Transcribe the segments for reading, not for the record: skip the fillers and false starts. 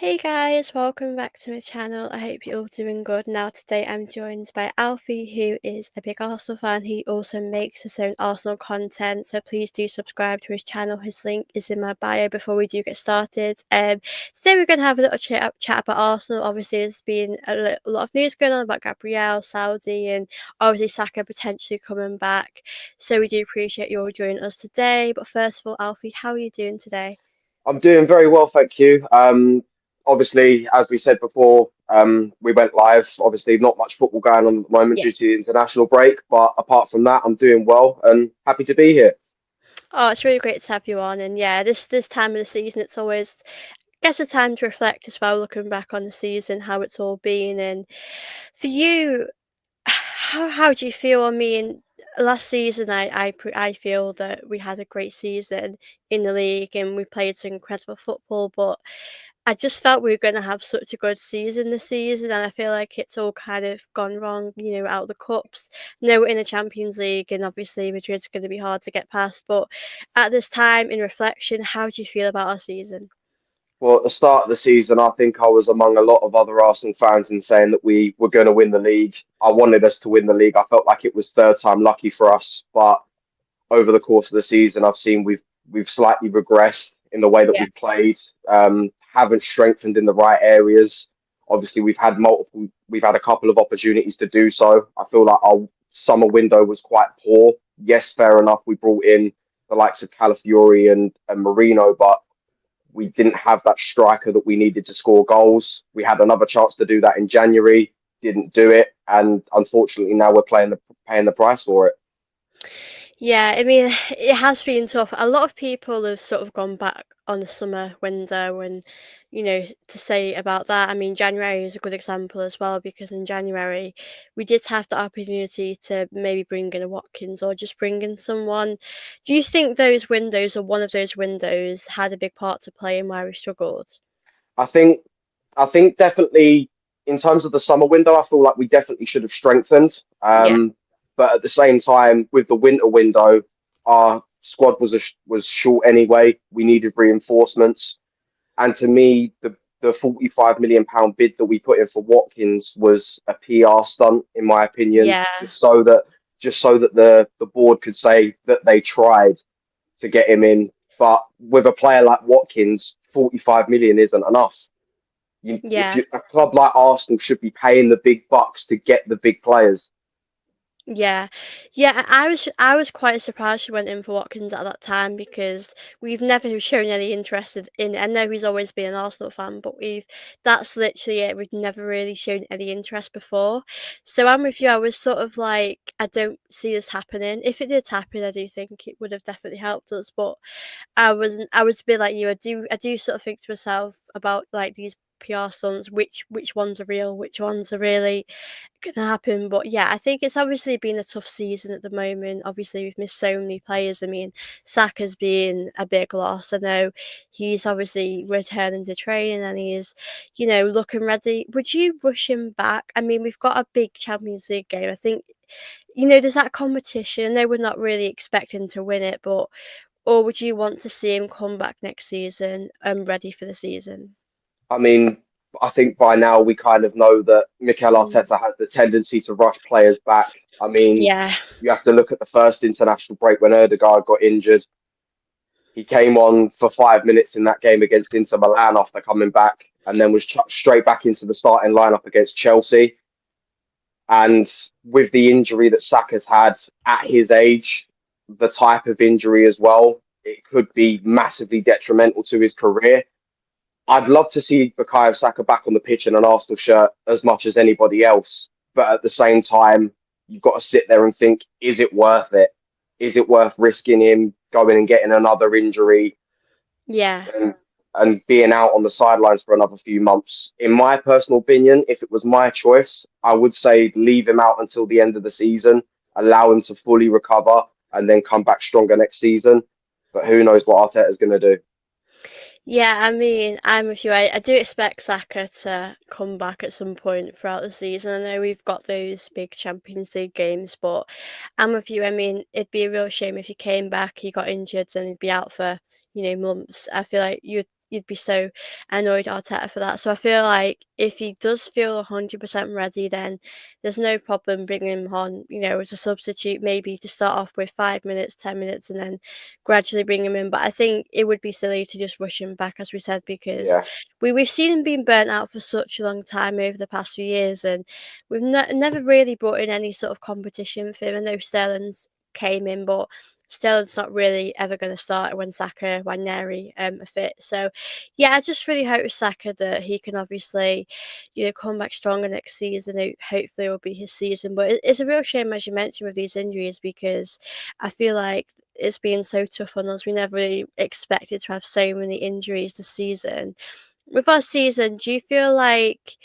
Hey guys, welcome back to my channel. I hope you're all doing good. Now today I'm joined by Alfie, who is a big Arsenal fan. He also makes his own Arsenal content, so please do subscribe to his channel. His link is in my bio before we do get started. Today we're going to have a little chat about Arsenal. Obviously there's been a lot of news going on about Gabriel, Saudi, and obviously Saka potentially coming back. So we do appreciate you all joining us today. But first of all, Alfie, how are you doing today? I'm doing very well, thank you. Obviously, as we said before, we went live. Obviously, not much football going on at the moment due to the international break, but apart from that, I'm doing well and happy to be here. Oh, it's really great to have you on, and yeah, this time of the season, it's always, I guess, a time to reflect as well, looking back on the season, how it's all been, and for you, how do you feel? I mean, last season, I feel that we had a great season in the league, and we played some incredible football, but I just felt we were going to have such a good season this season, and I feel like it's all kind of gone wrong, out of the cups. No, we're in the Champions League, and obviously Madrid's going to be hard to get past. But at this time, in reflection, how do you feel about our season? Well, at the start of the season, I think I was among a lot of other Arsenal fans in saying that we were going to win the league. I wanted us to win the league. I felt like it was third time lucky for us, but over the course of the season, I've seen we've slightly regressed in the way that Yeah. we've played. Haven't strengthened in the right areas. Obviously, we've had a couple of opportunities to do so. I feel like our summer window was quite poor. Yes, fair enough. We brought in the likes of Calafiori and Marino, but we didn't have that striker that we needed to score goals. We had another chance to do that in January, didn't do it, and unfortunately now we're paying the price for it. Yeah, I mean, it has been tough. A lot of people have sort of gone back on the summer window and, to say about that. I mean, January is a good example as well because in January we did have the opportunity to maybe bring in a Watkins or just bring in someone. Do you think those windows or one of those windows had a big part to play in why we struggled? I think I think definitely in terms of the summer window, I feel like we definitely should have strengthened. Yeah, But at the same time, with the winter window, our squad was short anyway. We needed reinforcements, and to me, the 45 million pound bid that we put in for Watkins was a PR stunt, in my opinion, yeah. just so that the board could say that they tried to get him in. But with a player like Watkins, 45 million isn't enough. If Yeah. a club like Arsenal should be paying the big bucks to get the big players. Yeah, yeah. I was quite surprised she went in for Watkins at that time because we've never shown any interest in. I know he's always been an Arsenal fan, but that's literally it. We've never really shown any interest before. So I'm with you. I was sort of like, I don't see this happening. If it did happen, I do think it would have definitely helped us. But I was a bit like you. I do sort of think to myself about like these PR stunts, which ones are real, which ones are really gonna happen. But yeah, I think it's obviously been a tough season at the moment. Obviously, we've missed so many players. I mean, Saka's been a big loss. I know he's obviously returning to training and he's, looking ready. Would you rush him back? I mean, we've got a big Champions League game. I think, there's that competition. I know we're not really expecting to win it, but or would you want to see him come back next season ready for the season? I mean, I think by now we kind of know that Mikel Mm. Arteta has the tendency to rush players back. I mean, Yeah, you have to look at the first international break when Erdegaard got injured. He came on for 5 minutes in that game against Inter Milan after coming back, and then was chucked straight back into the starting lineup against Chelsea. And with the injury that Saka's had at his age, the type of injury as well, it could be massively detrimental to his career. I'd love to see Bukayo Saka back on the pitch in an Arsenal shirt as much as anybody else. But at the same time, you've got to sit there and think, is it worth it? Is it worth risking him going and getting another injury yeah. and, and being out on the sidelines for another few months? In my personal opinion, if it was my choice, I would say leave him out until the end of the season, allow him to fully recover, and then come back stronger next season. But who knows what Arteta's going to do? Yeah, I mean, I'm with you. I do expect Saka to come back at some point throughout the season. I know we've got those big Champions League games, but I'm with you. I mean, it'd be a real shame if he came back, he got injured, and he'd be out for, months. I feel like you'd you'd be so annoyed at Arteta for that. So I feel like if he does feel 100% ready, then there's no problem bringing him on, as a substitute, maybe to start off with 5 minutes, 10 minutes, and then gradually bring him in. But I think it would be silly to just rush him back, as we said, because Yeah, we've seen him being burnt out for such a long time over the past few years, and we've never really brought in any sort of competition for him. I know Sterling's came in, but Sterling's not really ever going to start when Saka, when Neri are fit. So, yeah, I just really hope with Saka that he can obviously, come back stronger next season. Hopefully, it will be his season. But it's a real shame, as you mentioned, with these injuries because I feel like it's been so tough on us. We never really expected to have so many injuries this season. With our season, do you feel like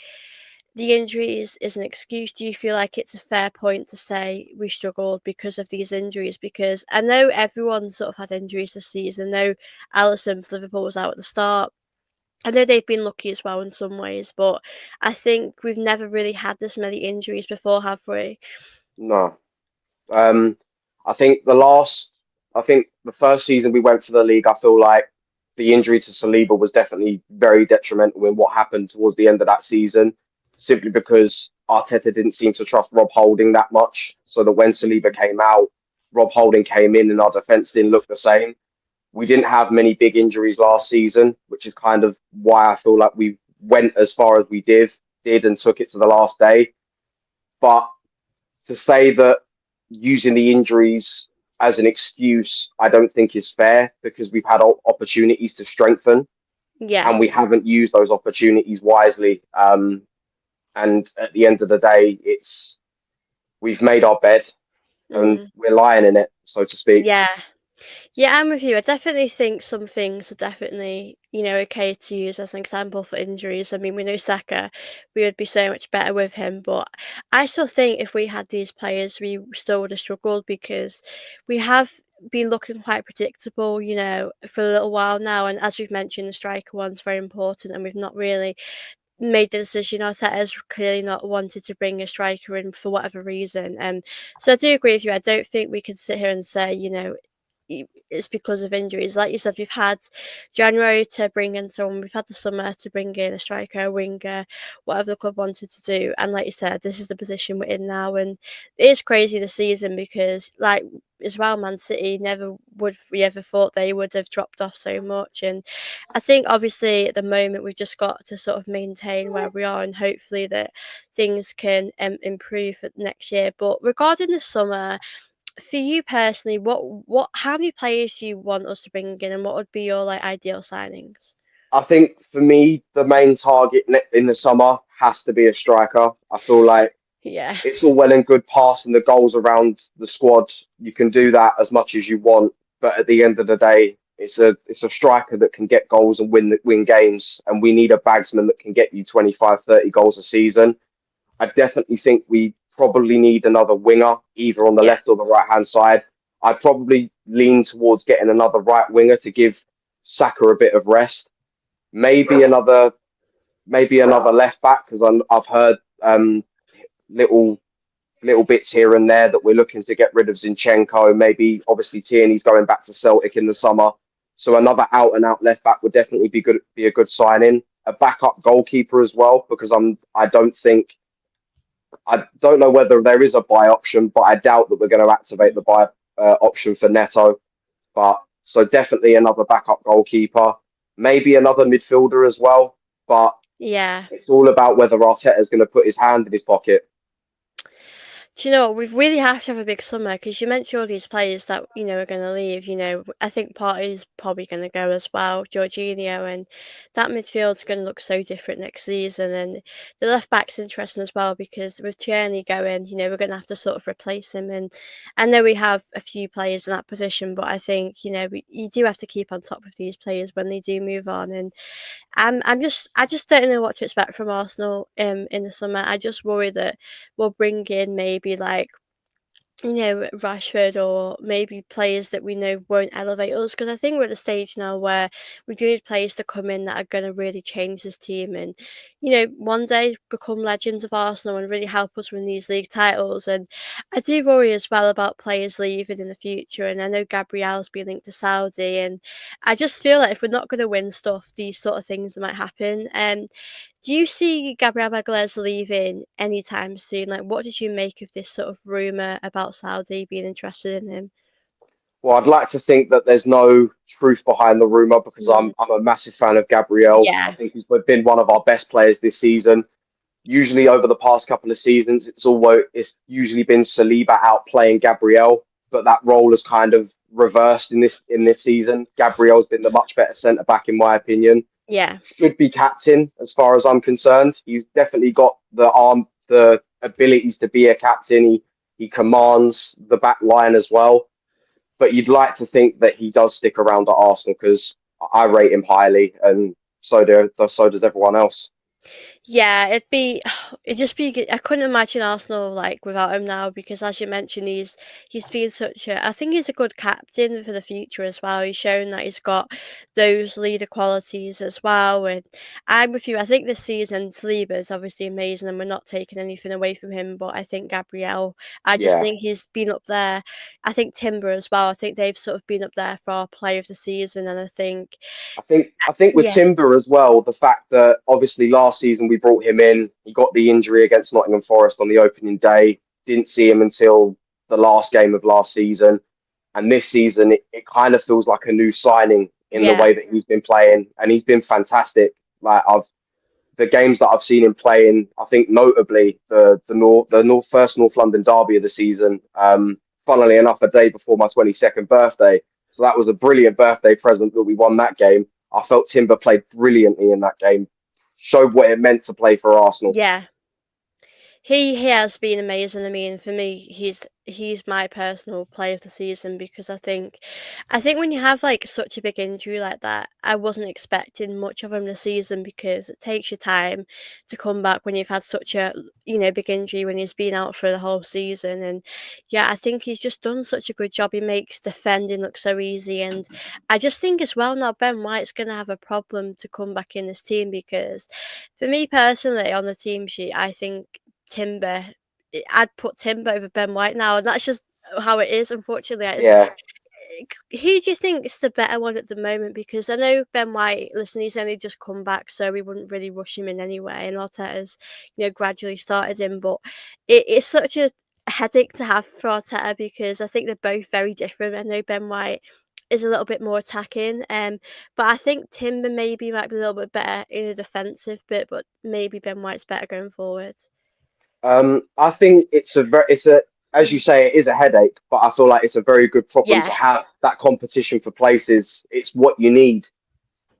the injuries is an excuse? Do you feel like it's a fair point to say we struggled because of these injuries? Because I know everyone sort of had injuries this season. I know Alisson for Liverpool was out at the start. I know they've been lucky as well in some ways, but I think we've never really had this many injuries before, have we? no. Um, I think I think the first season we went for the league, I feel like the injury to Saliba was definitely very detrimental in what happened towards the end of that season, simply because Arteta didn't seem to trust Rob Holding that much. So that when Saliba came out, Rob Holding came in and our defence didn't look the same. We didn't have many big injuries last season, which is kind of why I feel like we went as far as we did and took it to the last day. But to say that using the injuries as an excuse, I don't think is fair because we've had opportunities to strengthen Yeah. and we haven't used those opportunities wisely. And at the end of the day, we've made our bed and Mm. we're lying in it, so to speak. Yeah. Yeah, I'm with you. I definitely think some things are definitely, okay to use as an example for injuries. I mean, we know Saka, we would be so much better with him, but I still think if we had these players, we still would have struggled because we have been looking quite predictable, for a little while now. And as we've mentioned, the striker one's very important, and we've not really made the decision. Arteta's clearly not wanted to bring a striker in for whatever reason. So I do agree with you. I don't think we can sit here and say, it's because of injuries. Like you said, we've had January to bring in someone, we've had the summer to bring in a striker, a winger, whatever the club wanted to do. And like you said, this is the position we're in now. And it is crazy this season because, like, as well, Man City never would we ever thought they would have dropped off so much. And I think obviously at the moment we've just got to sort of maintain where we are and hopefully that things can improve for next year. But regarding the summer, for you personally, how many players do you want us to bring in, and what would be your like ideal signings? I think for me, the main target in the summer has to be a striker. I feel like Yeah, it's all well and good passing the goals around the squad. You can do that as much as you want, but at the end of the day, it's a striker that can get goals and win games, and we need a bagsman that can get you 25, 30 goals a season. I definitely think we probably need another winger, either on the yeah, left or the right hand side. I'd probably lean towards getting another right winger to give Saka a bit of rest. Maybe another maybe another left back because I've heard little bits here and there that we're looking to get rid of Zinchenko. Maybe obviously Tierney's going back to Celtic in the summer, so another out and out left back would definitely be a good signing. A backup goalkeeper as well because I don't know whether there is a buy option, but I doubt that we're going to activate the buy option for Neto. But so definitely another backup goalkeeper, maybe another midfielder as well. But yeah. it's all about whether Arteta is going to put his hand in his pocket. Do you know what? We really have to have a big summer because you mentioned all these players that are going to leave. I think Partey's probably going to go as well, Jorginho, and that midfield's going to look so different next season. And the left back's interesting as well because with Tierney going, we're going to have to sort of replace him. And I know we have a few players in that position, but I think you do have to keep on top of these players when they do move on. And I just don't know what to expect from Arsenal in the summer. I just worry that we'll bring in maybe like Rashford or maybe players that we know won't elevate us, because I think we're at a stage now where we do need players to come in that are going to really change this team and, one day become legends of Arsenal and really help us win these league titles. And I do worry as well about players leaving in the future. And I know Gabriel's been linked to Saudi, and I just feel like if we're not going to win stuff, these sort of things might happen. Do you see Gabriel Magalhaes leaving anytime soon? Like, what did you make of this sort of rumor about Saudi being interested in him? Well, I'd like to think that there's no truth behind the rumor because Mm, I'm a massive fan of Gabriel. I yeah, think he's been one of our best players this season. Usually over the past couple of seasons, it's usually been Saliba outplaying Gabriel, but that role has kind of reversed in this season. Gabriel's been the much better centre back in my opinion. yeah, Should be captain as far as I'm concerned. He's definitely got the abilities to be a captain. He commands the back line as well. But you'd like to think that he does stick around at Arsenal because I rate him highly, and so does everyone else. yeah. It'd just be. I couldn't imagine Arsenal like without him now, because as you mentioned, he's been such a. I think he's a good captain for the future as well. He's shown that he's got those leader qualities as well. And I'm with you. I think this season Saliba is obviously amazing, and we're not taking anything away from him. But I think Gabriel, I just Yeah, think he's been up there. I think Timber as well. I think they've sort of been up there for our player of the season, and I think, I think with yeah, Timber as well, the fact that obviously last season we brought him in, he got the injury against Nottingham Forest on the opening day, didn't see him until the last game of last season, and this season it kind of feels like a new signing in the yeah, way that he's been playing, and he's been fantastic. Like I've the games that I've seen him playing, I think notably the first North London derby of the season. Funnily enough, a day before my 22nd birthday, so that was a brilliant birthday present that we won that game. I felt Timber played brilliantly in that game, showed what it meant to play for Arsenal. yeah. He has been amazing. I mean, for me, he's my personal player of the season, because I think when you have like such a big injury like that, I wasn't expecting much of him this season, because it takes your time to come back when you've had such a big injury, when he's been out for the whole season. And yeah, I think he's just done such a good job. He makes defending look so easy, and I just think as well now Ben White's going to have a problem to come back in this team, because for me personally on the team sheet, I think Timber. I'd put Timber over Ben White now, and that's just how it is. Unfortunately, Yeah, who do you think is the better one at the moment? Because I know Ben White. Listen, he's only just come back, so we wouldn't really rush him in anyway. And Arteta's, gradually started him, but it's such a headache to have for Arteta, because I think they're both very different. I know Ben White is a little bit more attacking, but I think Timber maybe might be a little bit better in a defensive bit, but maybe Ben White's better going forward. I think as you say, it is a headache, but I feel like it's a very good problem to Yeah, have. That competition for places, it's what you need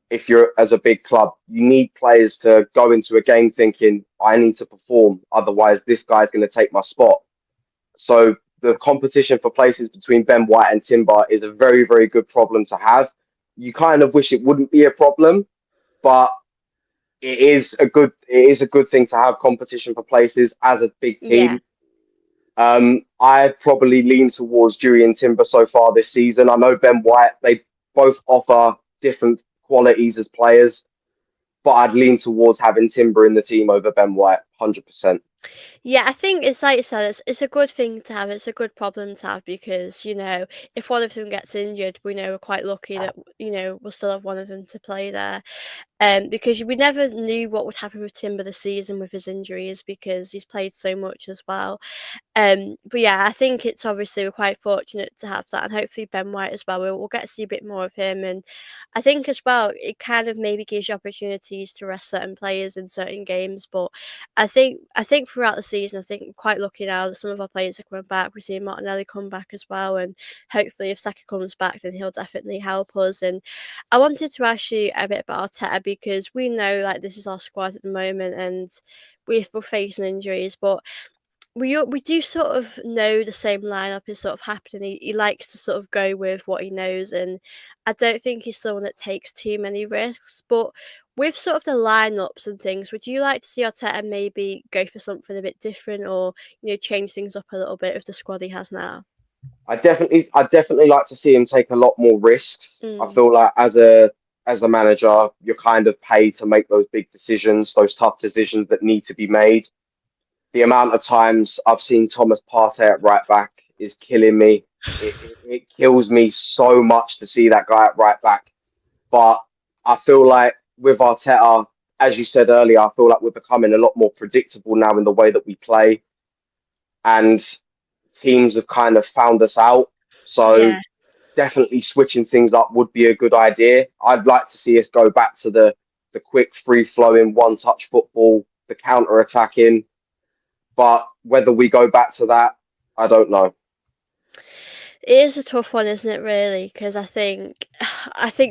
if you're as a big club. You need players to go into a game thinking, I need to perform, otherwise this guy's going to take my spot. So the competition for places between Ben White and Timber is a very, very good problem to have. You kind of wish it wouldn't be a problem, but it is a good thing to have competition for places as a big yeah. team. I probably lean towards Dewey and Timber so far this season. I know Ben White, they both offer different qualities as players, but I'd lean towards having Timber in the team over Ben White, 100%. Yeah, I think it's like you said, it's a good thing to have. It's a good problem to have, because, if one of them gets injured, we know we're quite lucky that, we'll still have one of them to play there. Because we never knew what would happen with Timber this season with his injuries, because he's played so much as well. But yeah, I think it's obviously we're quite fortunate to have that, and hopefully Ben White as well. We'll get to see a bit more of him, and I think as well it kind of maybe gives you opportunities to rest certain players in certain games. But I think throughout the season, I think we're quite lucky now that some of our players are coming back. We're seeing Martinelli come back as well, and hopefully if Saka comes back, then he'll definitely help us. And I wanted to ask you a bit about Arteta, because we know like this is our squad at the moment, and we're facing injuries, but we do sort of know the same lineup is sort of happening. He likes to sort of go with what he knows, and I don't think he's someone that takes too many risks. But with sort of the lineups and things, would you like to see Arteta maybe go for something a bit different, or change things up a little bit with the squad he has now? I definitely like to see him take a lot more risks. I Mm, feel like as a manager, you're kind of paid to make those big decisions, those tough decisions that need to be made. The amount of times I've seen Thomas Partey at right back is killing me. It kills me so much to see that guy at right back. But I feel like with Arteta, as you said earlier, I feel like we're becoming a lot more predictable now in the way that we play, and teams have kind of found us out. So yeah. definitely switching things up would be a good idea. I'd like to see us go back to the quick, free flowing, one touch football, the counter attacking. But whether we go back to that, I don't know. It is a tough one, isn't it, really? Because I think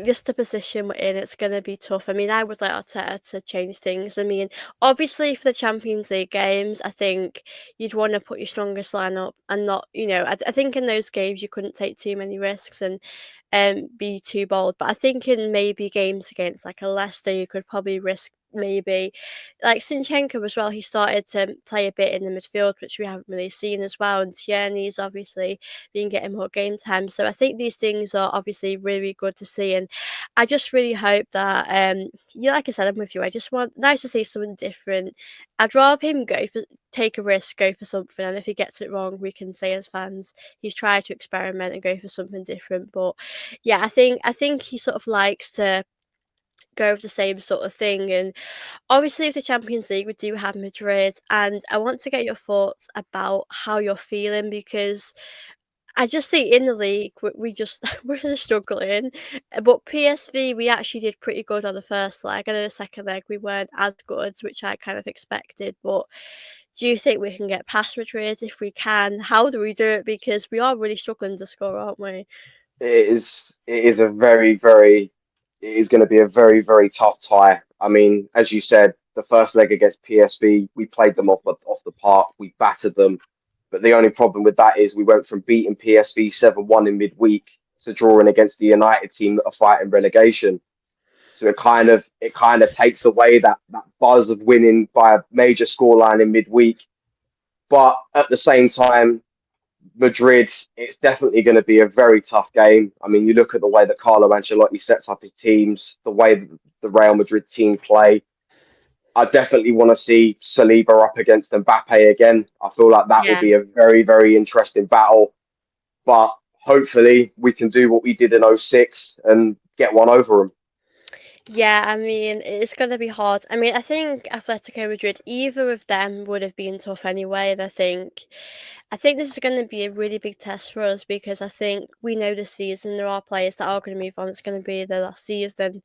just the position we're in, it's going to be tough. I mean, I would like Arteta to change things. I mean, obviously for the Champions League games, I think you'd want to put your strongest lineup and not, I think in those games you couldn't take too many risks and be too bold. But I think in maybe games against like a Leicester, you could probably risk maybe like Sinchenko as well. He started to play a bit in the midfield, which we haven't really seen as well. And Tierney's obviously been getting more game time. So I think these things are obviously really good to see. And I just really hope that yeah, like I said, I'm with you. I just want nice to see something different. I'd rather him take a risk, go for something, and if he gets it wrong, we can say as fans he's tried to experiment and go for something different. But yeah, I think he sort of likes to go with the same sort of thing. And obviously, with the Champions League, we do have Madrid, and I want to get your thoughts about how you're feeling because I just think in the league we just we're just struggling. But PSV we actually did pretty good on the first leg. I know the second leg we weren't as good, which I kind of expected. But do you think we can get past Madrid? If we can, how do we do it? Because we are really struggling to score, aren't we? It is a it is going to be a very tough tie. I mean, as you said, the first leg against PSV, we played them off the park, we battered them. But the only problem with that is we went from beating PSV 7-1 in midweek to drawing against the United team that are fighting relegation. So it kind of takes away that buzz of winning by a major scoreline in midweek. But at the same time, Madrid, it's definitely going to be a very tough game. I mean, you look at the way that Carlo Ancelotti sets up his teams, the way that the Real Madrid team play. I definitely want to see Saliba up against Mbappe again. I feel like that will Yeah. be a very interesting battle. But hopefully, we can do what we did in '06 and get one over them. Yeah, I mean, it's going to be hard. I mean, I think Atletico Madrid, either of them would have been tough anyway. And I think this is going to be a really big test for us because I think we know this season there are players that are going to move on. It's going to be their last season.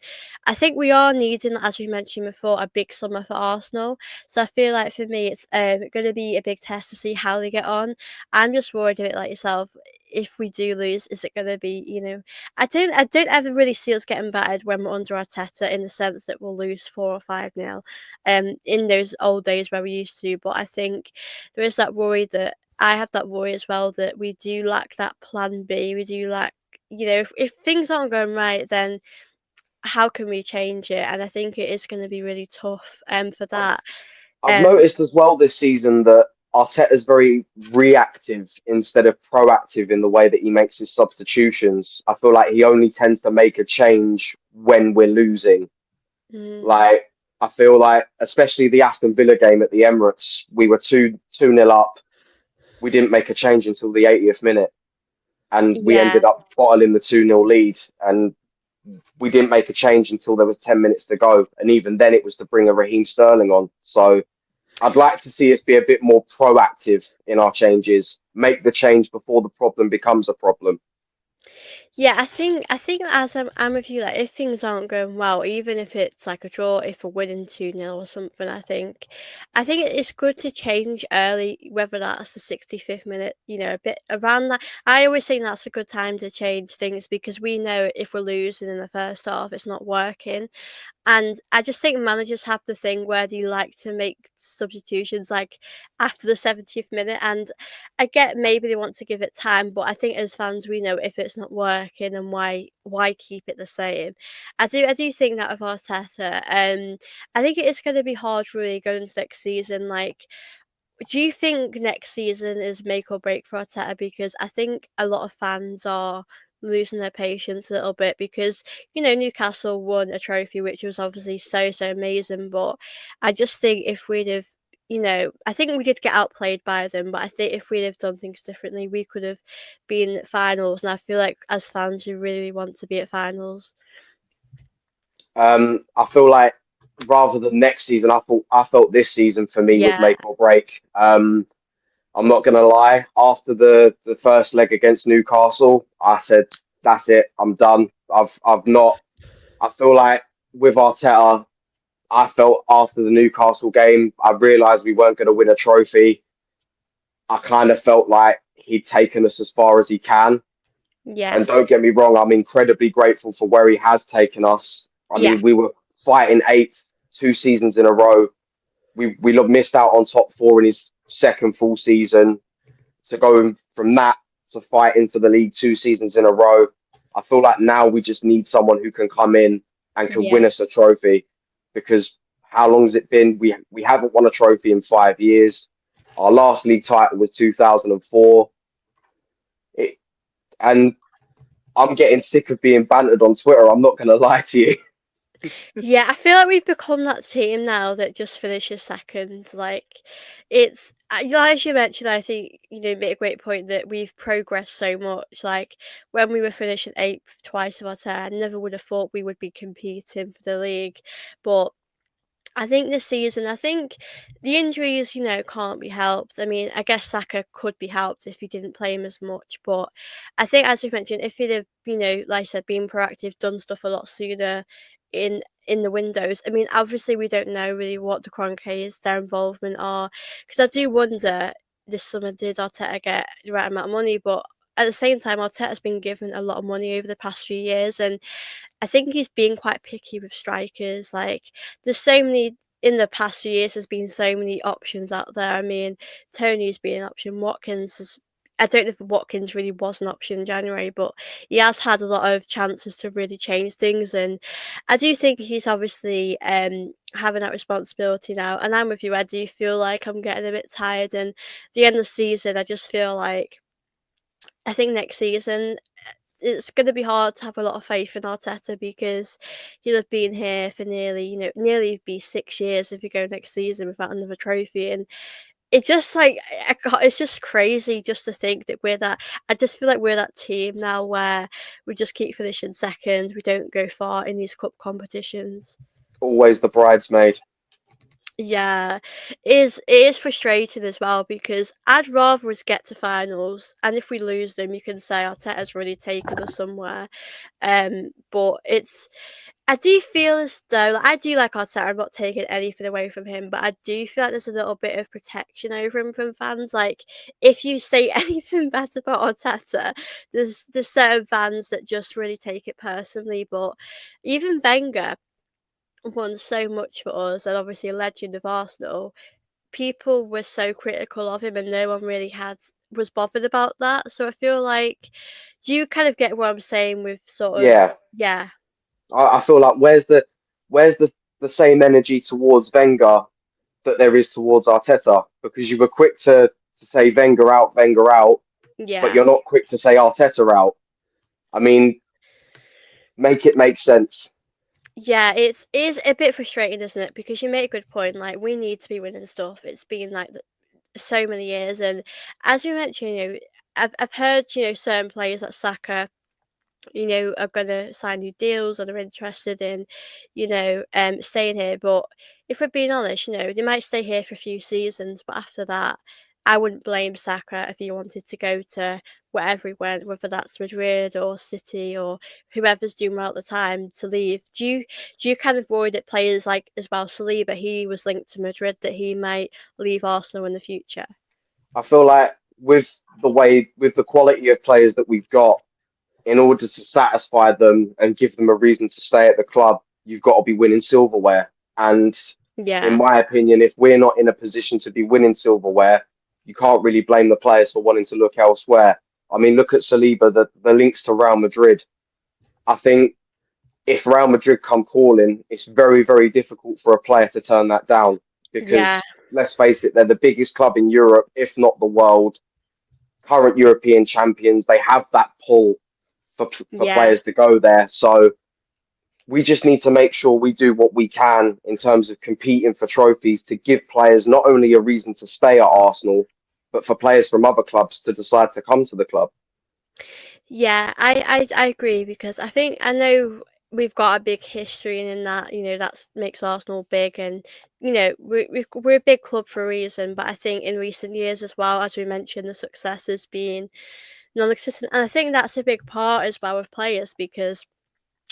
I think we are needing, as we mentioned before, a big summer for Arsenal. So I feel like for me, it's going to be a big test to see how they get on. I'm just worried a bit like yourself. If we do lose, is it going to be, I don't ever really see us getting battered when we're under Arteta in the sense that we'll lose 4 or 5 nil, in those old days where we used to. But I think there is that worry that I have that worry as well that we do lack that plan B. We do lack, if things aren't going right, then how can we change it? And I think it is going to be really tough for I've, that. I've Um, noticed as well this season that Arteta's very reactive instead of proactive in the way that he makes his substitutions. I feel like he only tends to make a change when we're losing. mm, Like I feel like, especially the Aston Villa game at the Emirates, we were two nil up. We didn't make a change until the 80th minute, and we yeah. ended up bottling the 2-0 lead. And we didn't make a change until there was 10 minutes to go, and even then, it was to bring a Raheem Sterling on. So I'd like to see us be a bit more proactive in our changes, make the change before the problem becomes a problem. Yeah, I think as I'm with you, like if things aren't going well, even if it's like a draw, if we're winning 2-0 or something, I think it's good to change early, whether that's the 65th minute, a bit around that. I always think that's a good time to change things because we know if we're losing in the first half, it's not working. And I just think managers have the thing where they like to make substitutions like after the 70th minute. And I get maybe they want to give it time, but I think as fans, we know if it's not working, working and why keep it the same. I do think that with Arteta, I think it is going to be hard really going into next season. Like, do you think next season is make or break for Arteta? Because I think a lot of fans are losing their patience a little bit because Newcastle won a trophy, which was obviously so amazing. But I just think if we'd have, I think we did get outplayed by them, but I think if we'd have done things differently, we could have been at finals. And I feel like as fans, we really want to be at finals. I feel like rather than next season, I felt this season for me was Yeah, make or break. I'm not gonna lie. After the first leg against Newcastle, I said, "That's it. I'm done. I've not. I feel like with Arteta, I felt after the Newcastle game, I realised we weren't going to win a trophy. I kind of felt like he'd taken us as far as he can. And yeah, don't get me wrong, I'm incredibly grateful for where he has taken us. I yeah, mean, we were fighting eighth 2 seasons in a row. We missed out on top four in his second full season. To go from that to fighting for the league 2 seasons in a row, I feel like now we just need someone who can come in and can yeah. win us a trophy. Because how long has it been? We haven't won a trophy in 5 years. Our last league title was 2004. It, and I'm getting sick of being bantered on Twitter. I'm not going to lie to you. Yeah, I feel like we've become that team now that just finishes second. Like, as you mentioned, I think you made a great point that we've progressed so much. Like when we were finishing eighth twice of our turn, I never would have thought we would be competing for the league. But I think this season, I think the injuries, can't be helped. I mean, I guess Saka could be helped if he didn't play him as much, but I think, as we mentioned, if he'd have, like I said, been proactive, done stuff a lot sooner in the windows. I mean, obviously, we don't know really what the Kroenkes, their involvement are, because I do wonder this summer did Arteta get the right amount of money, but at the same time, Arteta's been given a lot of money over the past few years, and I think he's being quite picky with strikers. Like, there's so many in the past few years. There's been so many options out there. I mean, Tony's been an option. Watkins is. I don't know if Watkins really was an option in January, but he has had a lot of chances to really change things. And I do think he's obviously having that responsibility now. And I'm with you. I do feel like I'm getting a bit tired. And the end of the season, I just feel like I think next season it's going to be hard to have a lot of faith in Arteta because he'll have been here for nearly be 6 years if you go next season without another trophy, and it just like it's just crazy just to think that we're that. I just feel like we're that team now where we just keep finishing second. We don't go far in these cup competitions. Always the bridesmaid. Yeah, it is frustrating as well because I'd rather us get to finals, and if we lose them, you can say Arteta's really taken us somewhere. But I do feel as though like, I do like Arteta. I'm not taking anything away from him, but I do feel like there's a little bit of protection over him from fans. Like if you say anything bad about Arteta, there's certain fans that just really take it personally. But even Wenger won so much for us, and obviously a legend of Arsenal. People were so critical of him, and no one really was bothered about that. So I feel like, do you kind of get what I'm saying with sort of Yeah, yeah. I feel like where's the same energy towards Wenger that there is towards Arteta? Because you were quick to say Wenger out, but Yeah. you're not quick to say Arteta out. I mean, make it make sense. Yeah, it is a bit frustrating, isn't it? Because you make a good point. Like we need to be winning stuff. It's been like so many years, and as we mentioned, I've heard certain players like Saka, are going to sign new deals or they're interested in, staying here. But if we're being honest, they might stay here for a few seasons, but after that, I wouldn't blame Saka if he wanted to go to wherever he went, whether that's Madrid or City or whoever's doing well at the time to leave. Do you kind of worry that players like as well Saliba, he was linked to Madrid, that he might leave Arsenal in the future? I feel like with the quality of players that we've got, in order to satisfy them and give them a reason to stay at the club, you've got to be winning silverware. And in Yeah. my opinion, if we're not in a position to be winning silverware, you can't really blame the players for wanting to look elsewhere. I mean, look at Saliba, the links to Real Madrid. I think if Real Madrid come calling, it's very, very difficult for a player to turn that down Yeah, because let's face it, they're the biggest club in Europe, if not the world, current European champions. They have that pull for yeah. players to go there. So we just need to make sure we do what we can in terms of competing for trophies to give players not only a reason to stay at Arsenal, but for players from other clubs to decide to come to the club. Yeah, I agree because I know we've got a big history and in that, that makes Arsenal big and we're a big club for a reason, but I think in recent years as well, as we mentioned, the success has been non-existent. And I think that's a big part as well with players because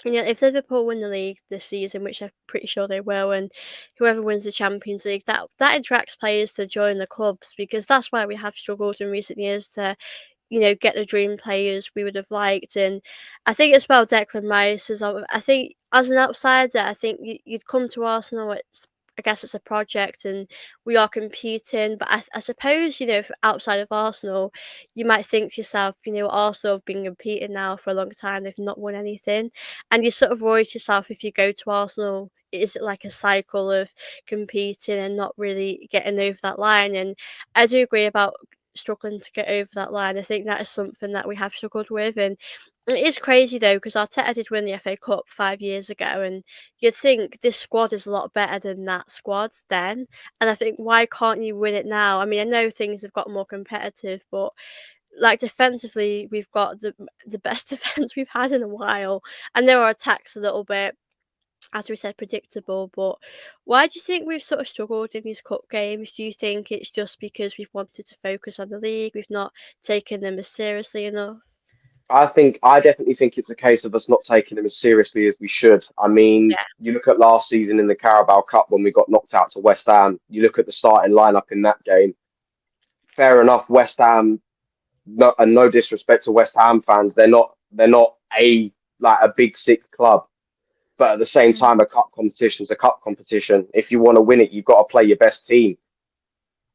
if Liverpool win the league this season, which I'm pretty sure they will, and whoever wins the Champions League, that attracts players to join the clubs because that's why we have struggled in recent years to get the dream players we would have liked. And I think as well, Declan Rice is. I think as an outsider, I think you'd come to Arsenal. I guess it's a project, and we are competing. But I suppose if outside of Arsenal, you might think to yourself, Arsenal have been competing now for a long time. They've not won anything, and you sort of worry to yourself if you go to Arsenal. Is it like a cycle of competing and not really getting over that line? And I do agree about struggling to get over that line. I think that is something that we have struggled with, and it is crazy though because Arteta did win the FA Cup 5 years ago, and you'd think this squad is a lot better than that squad then. And I think why can't you win it now? I mean, I know things have got more competitive, but like defensively, we've got the best defense we've had in a while, and there are attacks a little bit, as we said, predictable. But why do you think we've sort of struggled in these cup games? Do you think it's just because we've wanted to focus on the league, we've not taken them as seriously enough? I definitely think it's a case of us not taking them as seriously as we should. I mean, Yeah, you look at last season in the Carabao Cup when we got knocked out to West Ham. You look at the starting lineup in that game. Fair enough, West Ham. No, and no disrespect to West Ham fans, they're not a big sick club. But at the same mm, time, a cup competition is a cup competition. If you want to win it, you've got to play your best team.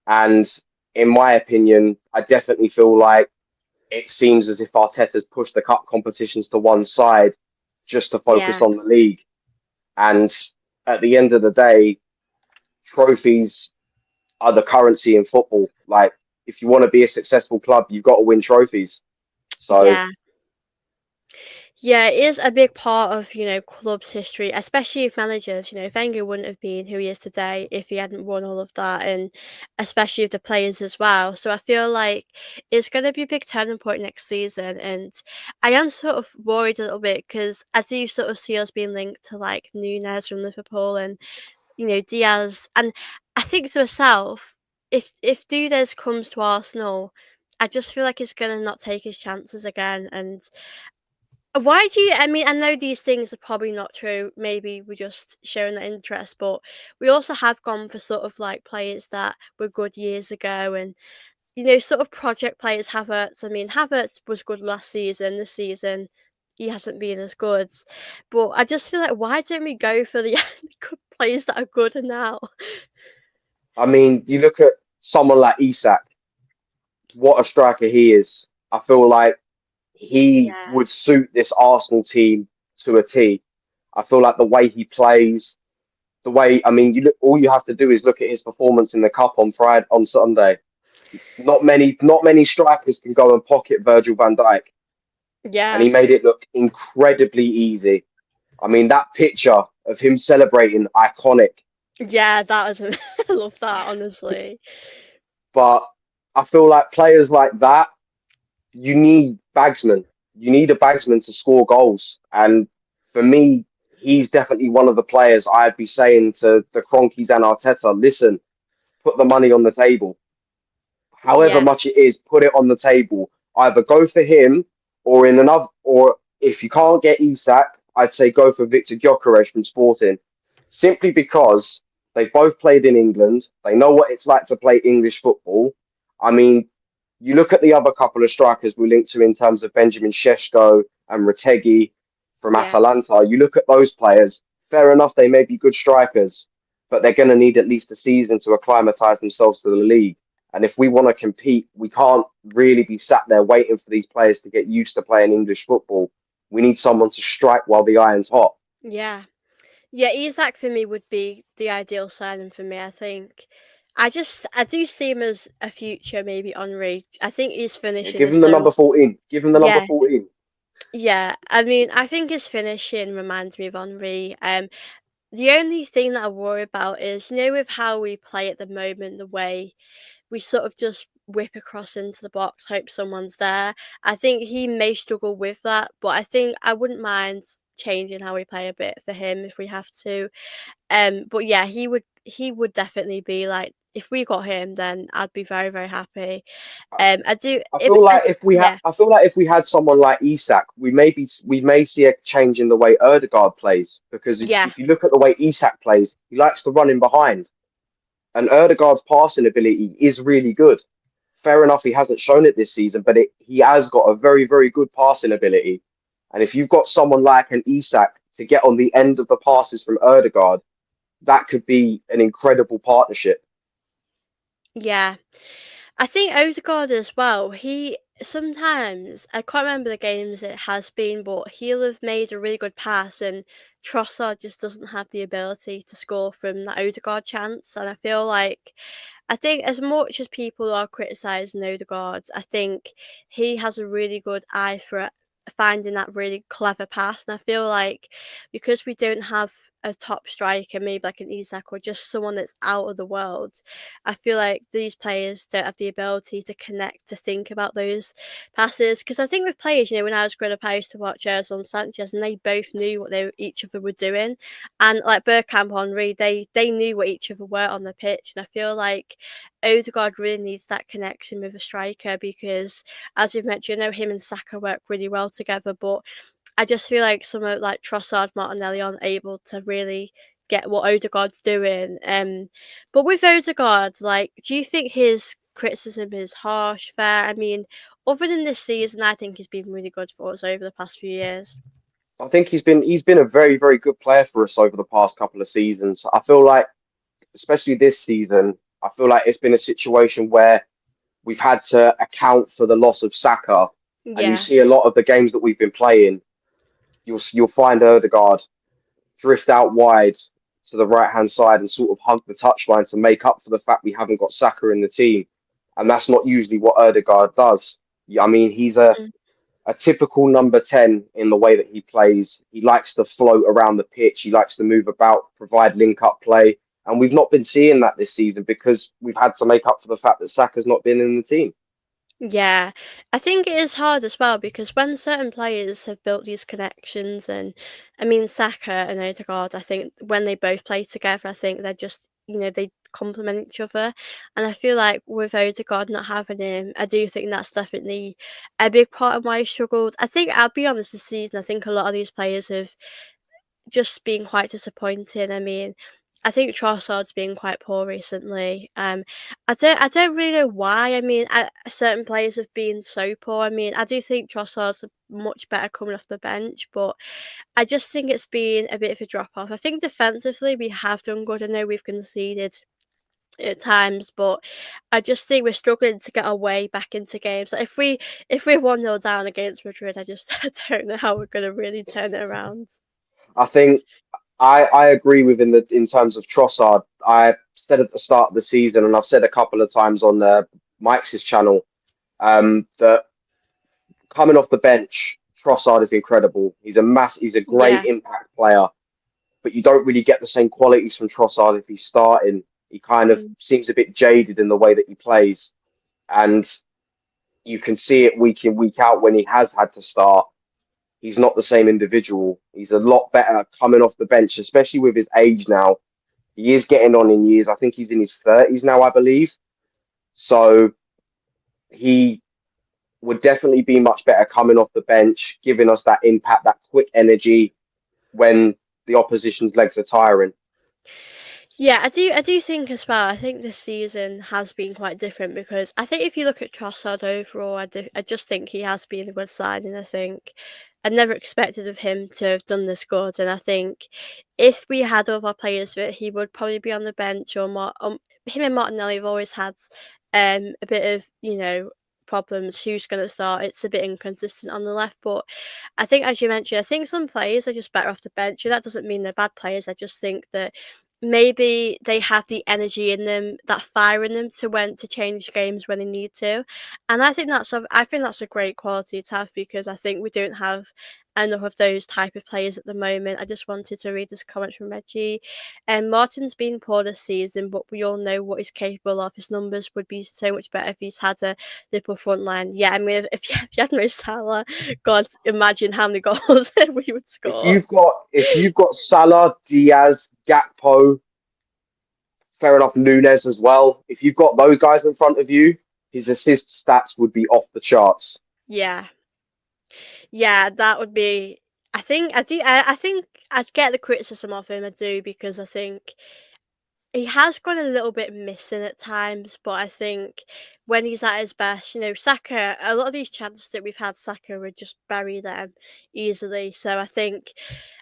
And in my opinion, I definitely feel like it seems as if Arteta's pushed the cup competitions to one side just to focus yeah, on the league. And at the end of the day, trophies are the currency in football. Like, if you want to be a successful club, you've got to win trophies. So yeah. Yeah, it is a big part of, clubs' history, especially if managers, Wenger wouldn't have been who he is today if he hadn't won all of that, and especially with the players as well. So I feel like it's going to be a big turning point next season, and I am sort of worried a little bit because I do sort of see us being linked to like Nunes from Liverpool and, Diaz, and I think to myself, if Nunes comes to Arsenal, I just feel like he's going to not take his chances again, and why do you I mean, I know these things are probably not true, maybe we're just showing that interest, but we also have gone for sort of, like, players that were good years ago and, sort of project players. Havertz, I mean, Havertz was good last season, this season, he hasn't been as good, but I just feel like, why don't we go for the good players that are good now? I mean, you look at someone like Isak, what a striker he is. I feel like he Yeah, would suit this Arsenal team to a T. I feel like the way he plays, the way I mean, you look, all you have to do is look at his performance in the cup on Friday on Sunday. Not many strikers can go and pocket Virgil van Dijk, and yeah, he made it look incredibly easy. I mean, that picture of him celebrating, iconic. yeah, that was I love that, honestly. But I feel like players like that, you need bagsmen. You need a bagsman to score goals. And for me, he's definitely one of the players I'd be saying to the Cronkies and Arteta, listen, put the money on the table. However Yeah, much it is, put it on the table. Either go for him or in another, or if you can't get Isak, I'd say go for Victor Gyökeres from Sporting. Simply because they both played in England. They know what it's like to play English football. I mean, you look at the other couple of strikers we linked to in terms of Benjamin Šeško and Retegi from yeah. Atalanta. You look at those players, fair enough, they may be good strikers, but they're going to need at least a season to acclimatise themselves to the league. And if we want to compete, we can't really be sat there waiting for these players to get used to playing English football. We need someone to strike while the iron's hot. Yeah. Yeah, Isak for me would be the ideal signing for me, I think. I do see him as a future maybe Henri. I think his Yeah, finishing give is him the so number 14. Give him the number yeah, 14. yeah. I mean, I think his finishing reminds me of Henri. The only thing that I worry about is, with how we play at the moment, the way we sort of just whip across into the box, hope someone's there. I think he may struggle with that, but I think I wouldn't mind changing how we play a bit for him if we have to. But yeah, he would definitely be like if we got him, then I'd be very very happy. I do I if feel I, like if we had, yeah I feel like if we had someone like Isak, we may see a change in the way Erdegaard plays. Because yeah if you look at the way Isak plays, he likes to run in behind, and Erdegaard's passing ability is really good. Fair enough, he hasn't shown it this season, but he has got a very very good passing ability. And if you've got someone like an Isak to get on the end of the passes from Erdegaard, that could be an incredible partnership. yeah. I think Odegaard as well. He sometimes I can't remember the games it has been, but he'll have made a really good pass, and Trossard just doesn't have the ability to score from that Odegaard chance. And I feel like I think as much as people are criticising Odegaard, I think he has a really good eye for finding that really clever pass. And I feel like because we don't have a top striker, maybe like an Isak or just someone that's out of the world, I feel like these players don't have the ability to connect to think about those passes. Because I think with players, when I was growing up, I used to watch Ozil and Sanchez, and they both knew what each other were doing. And like Bergkamp, Henry, they knew what each other were on the pitch. And I feel like Odegaard really needs that connection with a striker because, as you've mentioned, him and Saka work really well together. But I just feel like some of like Trossard, Martinelli aren't able to really get what Odegaard's doing. But with Odegaard, like, do you think his criticism is harsh, fair? I mean, other than this season, I think he's been really good for us over the past few years. I think he's been a very very good player for us over the past couple of seasons. I feel like, especially this season, I feel like it's been a situation where we've had to account for the loss of Saka, and you Yeah, see a lot of the games that we've been playing. You'll find Erdegaard drift out wide to the right hand side and sort of hug the touchline to make up for the fact we haven't got Saka in the team, and that's not usually what Erdegaard does. I mean, he's mm, a typical number 10 in the way that he plays. He likes to float around the pitch, he likes to move about, provide link up play. And we've not been seeing that this season because we've had to make up for the fact that Saka's not been in the team. yeah. I think it is hard as well because when certain players have built these connections, and I mean Saka and Odegaard, I think when they both play together, I think they're just they complement each other, and I feel like with Odegaard not having him, I do think that's definitely a big part of why he struggled. I think I'll be honest, this season, I think a lot of these players have just been quite disappointing. I mean, I think Trossard's been quite poor recently. I don't really know why. I mean, certain players have been so poor. I mean, I do think Trossard's much better coming off the bench, but I just think it's been a bit of a drop off. I think defensively we have done good. I know we've conceded at times, but I just think we're struggling to get our way back into games. Like if we're 1-0 down against Madrid, I just I don't know how we're gonna really turn it around. I think I agree with in terms of Trossard. I said at the start of the season, and I've said a couple of times on Mike's channel, that coming off the bench, Trossard is incredible. He's a great Yeah. impact player, but you don't really get the same qualities from Trossard if he's starting. He kind of Mm. seems a bit jaded in the way that he plays, and you can see it week in week out when he has had to start. He's not the same individual. He's a lot better coming off the bench, especially with his age now. He is getting on in years. I think he's in his 30s now, I believe. So he would definitely be much better coming off the bench, giving us that impact, that quick energy when the opposition's legs are tiring. Yeah, I do think as well. I think this season has been quite different because I think if you look at Trossard overall, I just think he has been a good signing. I think I never expected of him to have done this good, and I think if we had other players that he would probably be on the bench or more. Him and Martinelli have always had a bit of, problems. Who's going to start? It's a bit inconsistent on the left, but I think, as you mentioned, I think some players are just better off the bench. And that doesn't mean they're bad players. I just think that maybe they have the energy in them, that fire in them to change games when they need to. And I think that's a great quality to have because I think we don't have enough of those type of players at the moment. I just wanted to read this comment from Reggie. And Martin's been poor this season, but we all know what he's capable of. His numbers would be so much better if he's had a Liverpool front line. Yeah, I mean, if you had no Salah, God, imagine how many goals we would score. If you've got Salah, Diaz, Gakpo, fair enough, Nunes as well. If you've got those guys in front of you, his assist stats would be off the charts. Yeah, yeah, that would be. I think I do. I think I'd get the criticism of him. I do because I think he has gone a little bit missing at times, but I think when he's at his best, Saka, a lot of these chances that we've had, Saka would just bury them easily. So I think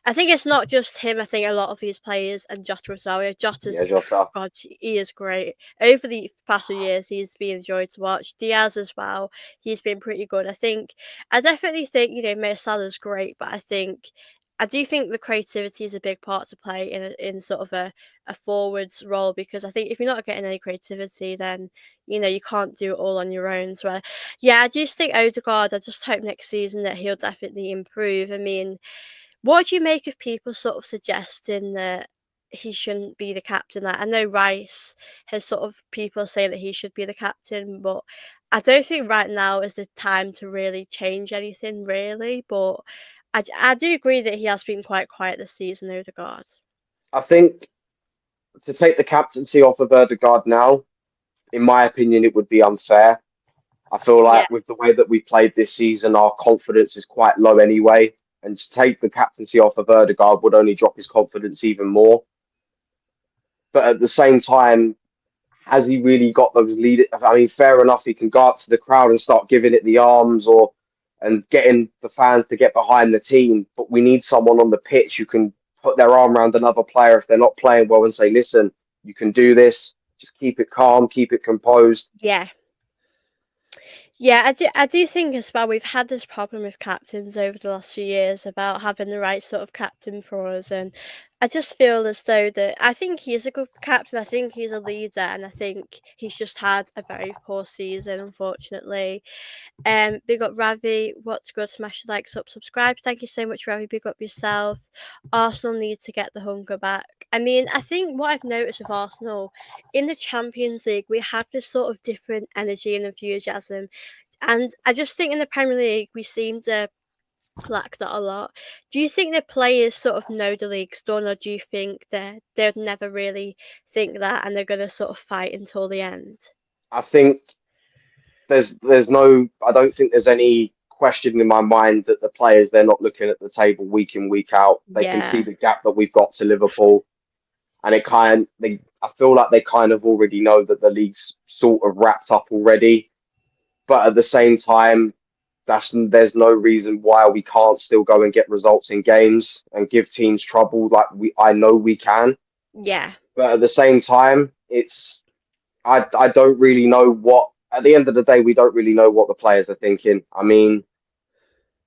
it's not just him. I think a lot of these players and Jota as well. Jota's, Yeah, Jota. God, he is great. Over the past few years, he's been enjoyed to watch. Diaz as well, he's been pretty good. I definitely think, Mo Salah's great, but I do think the creativity is a big part to play in sort of a forwards role because I think if you're not getting any creativity, then you can't do it all on your own. So yeah, I just think Odegaard. I just hope next season that he'll definitely improve. I mean, what do you make of people sort of suggesting that he shouldn't be the captain? Like, I know Rice has sort of people say that he should be the captain, but I don't think right now is the time to really change anything, really. But I do agree that he has been quite quiet this season, Odegaard. I think to take the captaincy off of Erdegaard now, in my opinion, it would be unfair. I feel Yeah, like with the way that we played this season, our confidence is quite low anyway. And to take the captaincy off of Erdegaard would only drop his confidence even more. But at the same time, has he really got those lead? I mean, fair enough, he can go up to the crowd and start giving it the arms or and getting the fans to get behind the team. But we need someone on the pitch who can put their arm around another player if they're not playing well and say, listen, you can do this. Just keep it calm, keep it composed. yeah. Yeah, I do think as well we've had this problem with captains over the last few years about having the right sort of captain for us, and I just feel as though that I think he is a good captain. I think he's a leader, and I think he's just had a very poor season, unfortunately. Big up Ravi. What's good? Smash the likes up, subscribe. Thank you so much, Ravi. Big up yourself. Arsenal need to get the hunger back. I mean, I think what I've noticed with Arsenal in the Champions League, we have this sort of different energy and enthusiasm. And I just think in the Premier League, we seem to lack that a lot. Do you think the players sort of know the league's done, or do you think that they'd never really think that and they're going to sort of fight until the end? I think there's no I don't think there's any question in my mind that the players they're not looking at the table week in week out. They can see Yeah, the gap that we've got to Liverpool, and I feel like they kind of already know that the league's sort of wrapped up already. But at the same time, there's no reason why we can't still go and get results in games and give teams trouble like we I know we can. yeah. But at the same time, I don't really know what at the end of the day we don't really know what the players are thinking. I mean,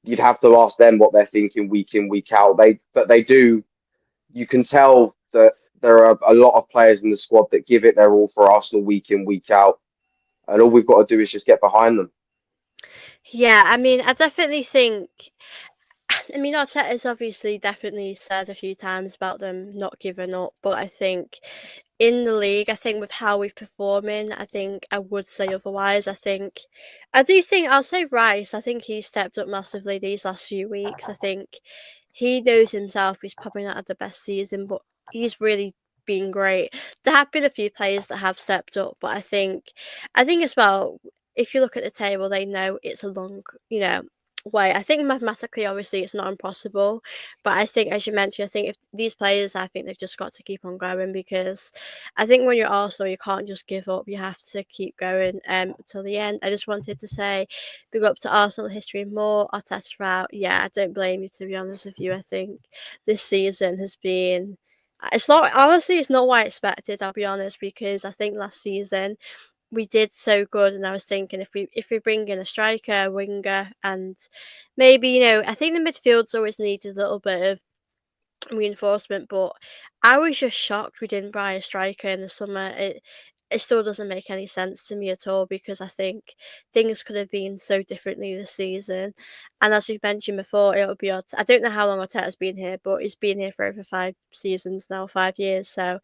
you'd have to ask them what they're thinking week in, week out. They do. You can tell that there are a lot of players in the squad that give it their all for Arsenal week in, week out, and all we've got to do is just get behind them. Yeah, I mean, I definitely think. I mean, Arteta's obviously definitely said a few times about them not giving up, but I think in the league, I think with how we've performing, I think I would say otherwise. I do think I'll say Rice. I think he stepped up massively these last few weeks. I think he knows himself. He's probably not had the best season, but he's really been great. There have been a few players that have stepped up, but I think as well, if you look at the table, they know it's a long, way. I think mathematically, obviously, it's not impossible, but I think, as you mentioned, I think if these players, I think they've just got to keep on going because I think when you're Arsenal, you can't just give up. You have to keep going till the end. I just wanted to say, big up to Arsenal history and more. Arteta out. Yeah, I don't blame you to be honest with you. I think this season has been. It's not honestly. It's not what I expected. I'll be honest because I think last season we did so good, and I was thinking if we bring in a striker, a winger, and maybe I think the midfield's always needed a little bit of reinforcement, but I was just shocked we didn't buy a striker in the summer. It still doesn't make any sense to me at all because I think things could have been so differently this season. And as we've mentioned before, it'll be I don't know how long Arteta's been here, but he's been here for over 5 seasons now, 5 years. So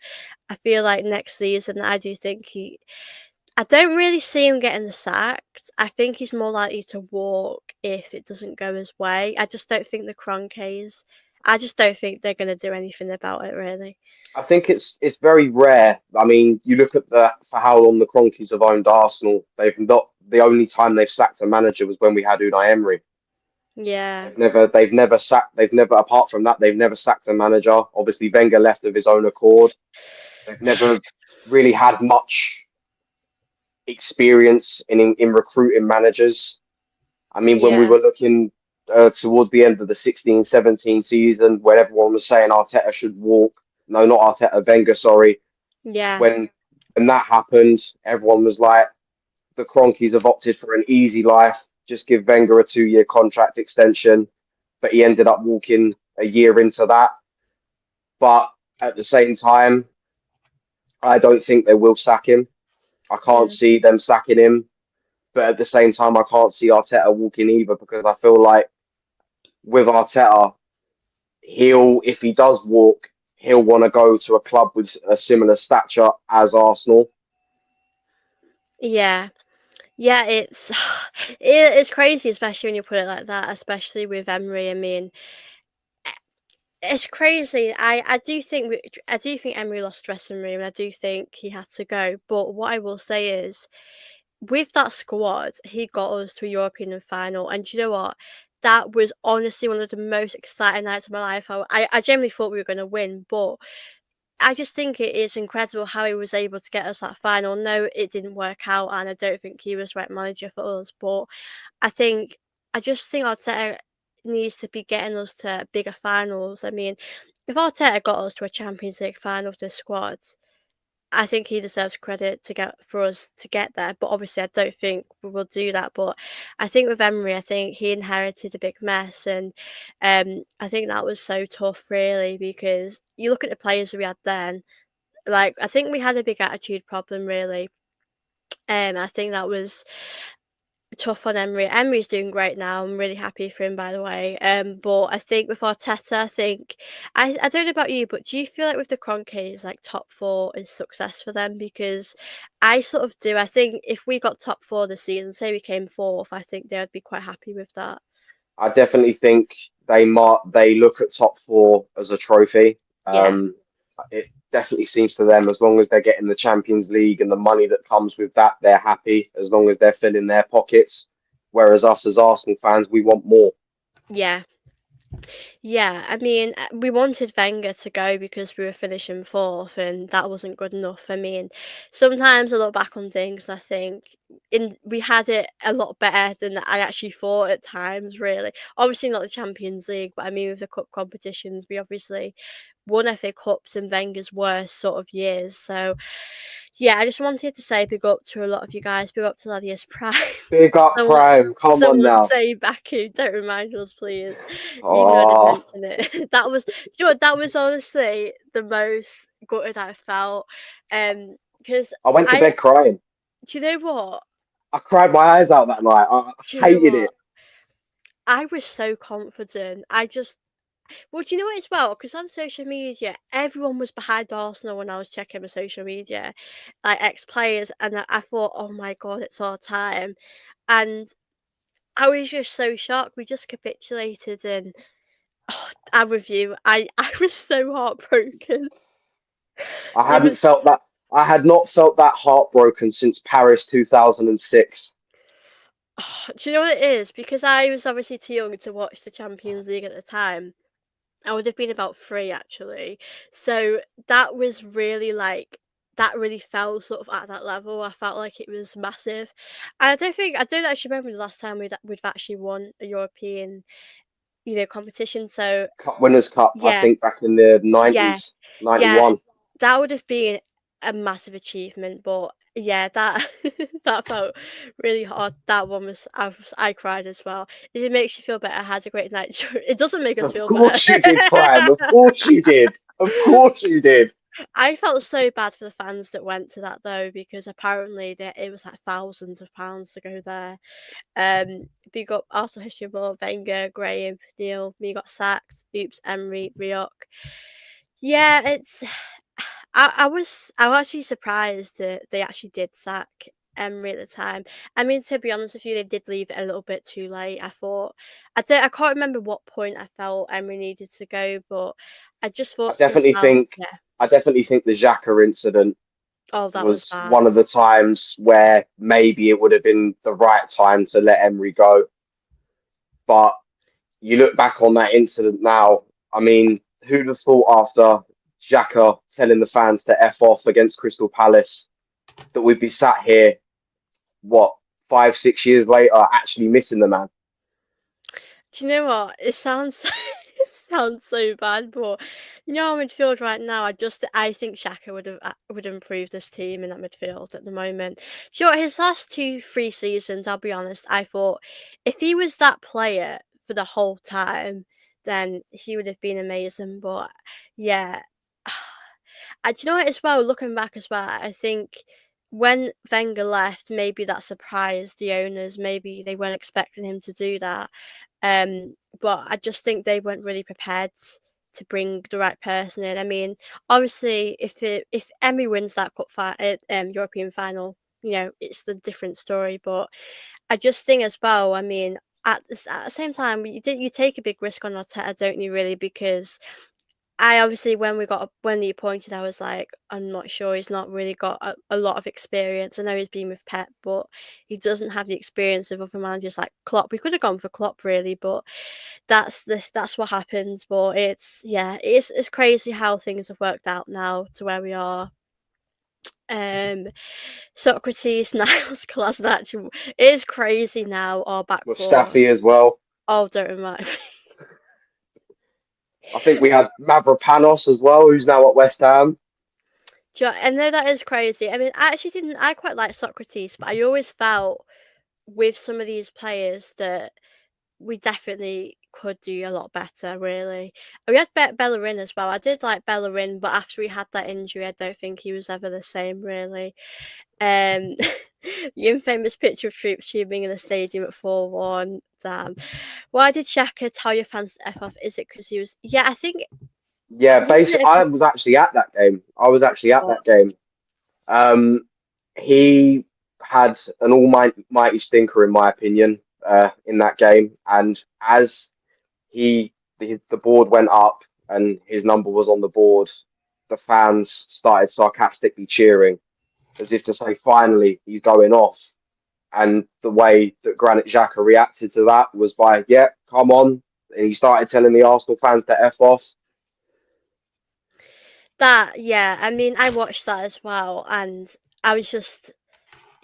I feel like next season, I do think I don't really see him getting the sacked. I think he's more likely to walk if it doesn't go his way. I just don't think the Kroenkes. I just don't think they're going to do anything about it, really. I think it's very rare. I mean, you look at the for how long the Cronkies have owned Arsenal. They've not the only time they've sacked a manager was when we had Unai Emery. Yeah, They've never apart from that they've never sacked a manager. Obviously, Wenger left of his own accord. They've never really had much experience in recruiting managers. I mean, when we yeah, were looking towards the end of the 16-17 season, when everyone was saying Arteta should walk, no, not Arteta, Wenger, sorry. yeah, When when that happened, everyone was like, the Cronkies have opted for an easy life. Just give Wenger a 2-year contract extension. But he ended up walking a year into that. But at the same time, I don't think they will sack him. I can't mm, see them sacking him. But at the same time, I can't see Arteta walking either because I feel like with Arteta, if he does walk, he'll want to go to a club with a similar stature as Arsenal. yeah, yeah. It's crazy, especially when you put it like that. Especially with Emery. I mean, it's crazy. I do think Emery lost dressing room. And I do think he had to go. But what I will say is, with that squad, he got us to a European final, and do you know what? That was honestly one of the most exciting nights of my life. I genuinely thought we were going to win, but I just think it is incredible how he was able to get us that final. No, it didn't work out, and I don't think he was the right manager for us. But I think I just think Arteta needs to be getting us to bigger finals. I mean, if Arteta got us to a Champions League final with this squad, I think he deserves credit to get for us to get there, but obviously I don't think we will do that. But I think with Emery, I think he inherited a big mess, and I think that was so tough, really, because you look at the players we had then. Like I think we had a big attitude problem, really. I think that was tough on Emery. Emery's doing great now. I'm really happy for him, by the way. But I think with Arteta, I don't know about you, but do you feel like with the Kroenkes, like top four is success for them? Because I sort of do. I think if we got top four this season, say we came fourth, I think they would be quite happy with that. I definitely think they look at top four as a trophy. Yeah. Um, it definitely seems to them as long as they're getting the Champions League and the money that comes with that, they're happy as long as they're filling their pockets. Whereas us as Arsenal fans, we want more. Yeah. Yeah, I mean, we wanted Wenger to go because we were finishing fourth, and that wasn't good enough. I mean, sometimes I look back on things and I think we had it a lot better than I actually thought at times, really. Obviously not the Champions League, but I mean with the cup competitions, we obviously won FA Cups in Wenger's worst sort of years. So yeah, I just wanted to say big up to a lot of you guys, big up to Ladius Prime. Big up Someone, Prime, come on someone now. say Baku, don't remind us, please. Even though I didn't Oh, mention it. That was, do you know what, that was honestly the most gutted I felt. Because I went to I, bed crying. do you know what? I cried my eyes out that night. I Do you know hated what? it. I was so confident. Well, do you know what as well? Because on social media, everyone was behind Arsenal when I was checking my social media, like ex players, and I thought, oh my god, it's our time. And I was just so shocked. We just capitulated, and I'm with you. I was so heartbroken. I It hadn't was. felt that. I had not felt that heartbroken since Paris 2006. Do you know what it is? Because I was obviously too young to watch the Champions League at the time. I would have been about 3 actually. So that was really like that really fell sort of at that level. I felt like it was massive. And I don't actually remember the last time we've actually won a European, competition. So Cup Winners' Cup, I yeah, think back in the yeah, 90s, yeah. 91. That would have been a massive achievement. But yeah, that that felt really hard. That one was I cried as well. If it makes you feel better, I had a great night. It doesn't make us Of feel better. course you did, Fran. Of course you did. Of course you did. I felt so bad for the fans that went to that though, because apparently it was like thousands of pounds to go there. Big up also history more Wenger, Graham, Neil, me got sacked, Oops, Emery, Rioch. Yeah, it's I was actually surprised that they actually did sack Emery at the time. I mean, to be honest with you, they did leave it a little bit too late. I thought I can't remember what point I felt Emery needed to go, but I just I thought to definitely myself, think yeah, I definitely think the Xhaka incident oh that was was bad. one of the times where maybe it would have been the right time to let Emery go. But you look back on that incident now, I mean, who'd have thought after Xhaka telling the fans to F off against Crystal Palace that we'd be sat here, what, 5, 6 years later, actually missing the man? Do you know what? It sounds it sounds so bad, but you know, our midfield right now, I think Xhaka would improve this team in that midfield at the moment. Do you know what? His last 3 seasons, I'll be honest, I thought if he was that player for the whole time, then he would have been amazing. But yeah, do you know what? As well, looking back as well, I think when Wenger left, maybe that surprised the owners. Maybe they weren't expecting him to do that. But I just think they weren't really prepared to bring the right person in. I mean, obviously, if Emmy wins that European final, you know, it's the different story. But I just think as well. I mean, at the same time, you take a big risk on Arteta, don't you? Really, because I obviously when he appointed, I was like, I'm not sure. He's not really got a lot of experience. I know he's been with Pep, but he doesn't have the experience of other managers like Klopp. We could have gone for Klopp really, but that's what happens. But it's crazy how things have worked out now to where we are. Um, Socrates, Niles, Kolasinac. It is crazy now. Our back four. Mustafi as well. Oh, don't remind me. I think we had Mavropanos as well, who's now at West Ham. I know that is crazy. I mean, I actually didn't. I quite like Socrates, but I always felt with some of these players that we definitely could do a lot better. Really, we had Bellerin as well. I did like Bellerin, but after he had that injury, I don't think he was ever the same. Really, um, the infamous picture of troops cheering in the stadium at 4-1. Damn. Why did Xhaka tell your fans to f off? Is it because he was? Yeah, I think Yeah, wasn't basically, it? I was actually at that game. I was actually at What? that game. He had an almighty stinker, in my opinion, in that game. And as the board went up and his number was on the board, the fans started sarcastically cheering as if to say, finally, he's going off. And the way that Granit Xhaka reacted to that was by, yeah, come on. And he started telling the Arsenal fans to F off. That yeah, I mean, I watched that as well, and I was just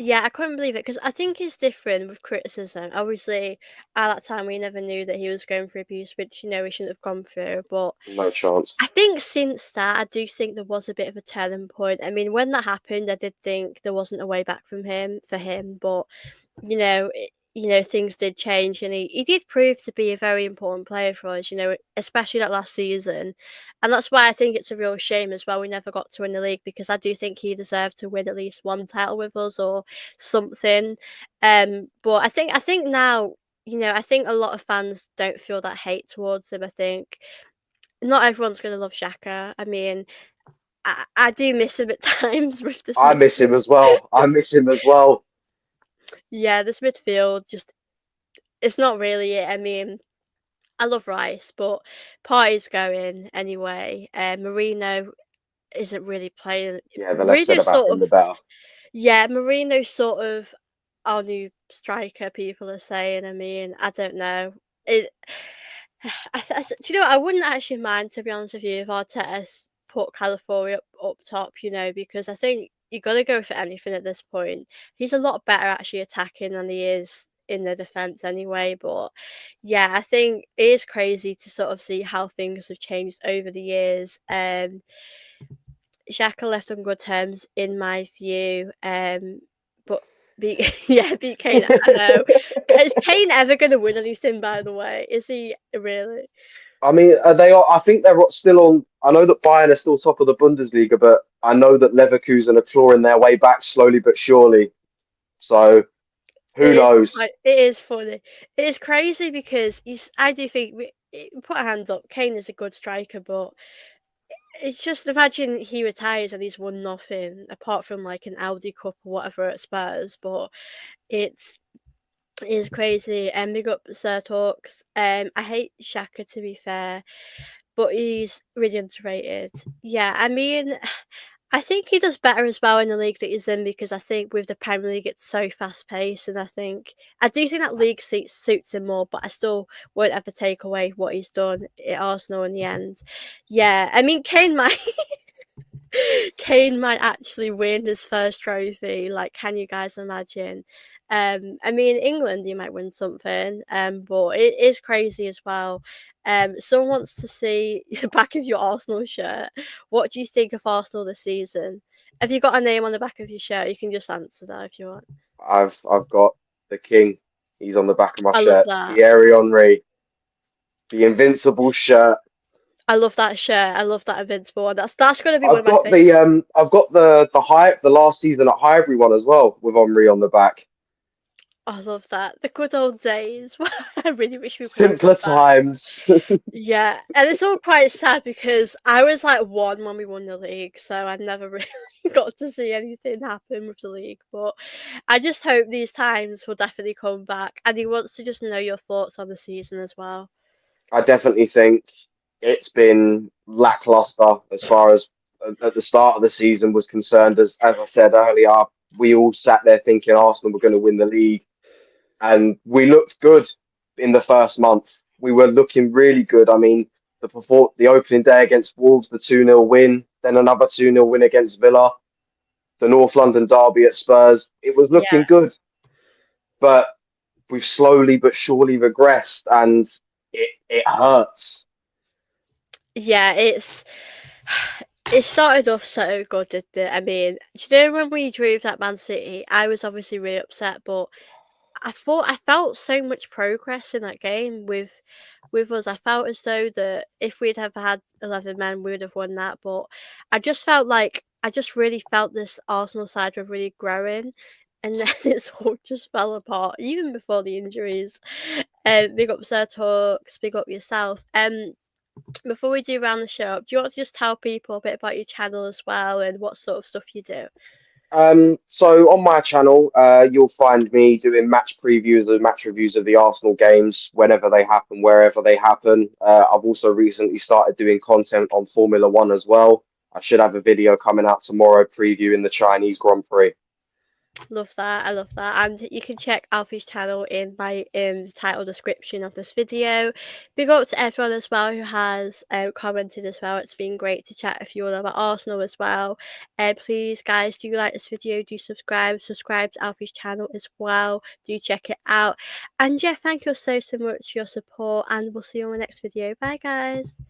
yeah, I couldn't believe it because I think it's different with criticism. Obviously, at that time, we never knew that he was going through abuse, which you know he shouldn't have gone through. But No chance. I think since that, I do think there was a bit of a turning point. I mean, when that happened, I did think there wasn't a way back from him for him, but things did change, and he did prove to be a very important player for us. You know, especially that last season, and that's why I think it's a real shame as well. We never got to win the league because I do think he deserved to win at least one title with us or something. But I think now. I think a lot of fans don't feel that hate towards him. I think not everyone's gonna love Xhaka. I mean, I do miss him at times with this I miss him midfield. as well. I miss him as well. Yeah, this midfield just it's not really it. I mean, I love Rice, but Partey's going anyway. Marino isn't really playing. Yeah, the less said Marino's about sort him, of the better. yeah, Marino's sort of our new striker. People are saying. I mean, I don't know. It. Do you know what? I wouldn't actually mind, to be honest with you, if Arteta put California up top, because I think you got to go for anything at this point. He's a lot better actually attacking than he is in the defence anyway. But yeah, I think it is crazy to sort of see how things have changed over the years. Xhaka left on good terms in my view. But yeah, beat Kane. I know. Is Kane ever going to win anything? By the way, is he really? I mean, they are. I think they're still on. I know that Bayern are still top of the Bundesliga, but I know that Leverkusen are clawing their way back slowly but surely. So who It is knows? like it is funny. It is crazy because I do think put our hands up. Kane is a good striker, but it's just imagine he retires and he's won nothing apart from like an Audi Cup or whatever at Spurs. But it's is crazy. And big up Sir Talks. I hate Shaka to be fair, but he's really underrated. Yeah, I mean, I think he does better as well in the league that he's in because I think with the Premier League it's so fast paced, and I do think that league suits him more. But I still won't ever take away what he's done at Arsenal in the end. Yeah, I mean, Kane might. Kane might actually win his first trophy. Like, can you guys imagine? I mean, England, you might win something. But it is crazy as well. Someone wants to see the back of your Arsenal shirt. What do you think of Arsenal this season? Have you got a name on the back of your shirt? You can just answer that if you want. I've got the king. He's on the back of my I love shirt. that. Thierry Henry, the invincible shirt. I love that shirt. I love that Invincible one. That's going to be one of my favorites. I've got the last season at Highbury one as well with Henry on the back. I love that. The good old days. I really wish we could have Simpler them back. times. Yeah, and it's all quite sad because I was like one when we won the league, so I never really got to see anything happen with the league. But I just hope these times will definitely come back. And he wants to just know your thoughts on the season as well. I definitely think it's been lackluster as far as at the start of the season was concerned. As I said earlier, we all sat there thinking Arsenal were going to win the league, and we looked good in the first month. We were looking really good. I mean, the opening day against Wolves, the 2-0 win, then another 2-0 win against Villa, the North London derby at Spurs. It was Yeah, looking good, but we've slowly but surely regressed, and it hurts. yeah, it started off so good, didn't it? I mean, do you know when we drew with that Man City? I was obviously really upset, but I felt so much progress in that game with us. I felt as though that if we'd have had 11 men, we would have won that. But I just really felt this Arsenal side were really growing, and then it's all just fell apart even before the injuries. Big up Sir Talks, big up yourself. Before we do round the show up, do you want to just tell people a bit about your channel as well and what sort of stuff you do? So on my channel, you'll find me doing match previews and match reviews of the Arsenal games whenever they happen, wherever they happen. I've also recently started doing content on Formula One as well. I should have a video coming out tomorrow previewing the Chinese Grand Prix. Love that. I love that. And you can check Alfie's channel in the title description of this video. Big up to everyone as well who has commented as well. It's been great to chat with you all about Arsenal as well. Please guys, do like this video, do subscribe to Alfie's channel as well. Do check it out. And yeah, thank you so much for your support, and we'll see you on the next video. Bye guys.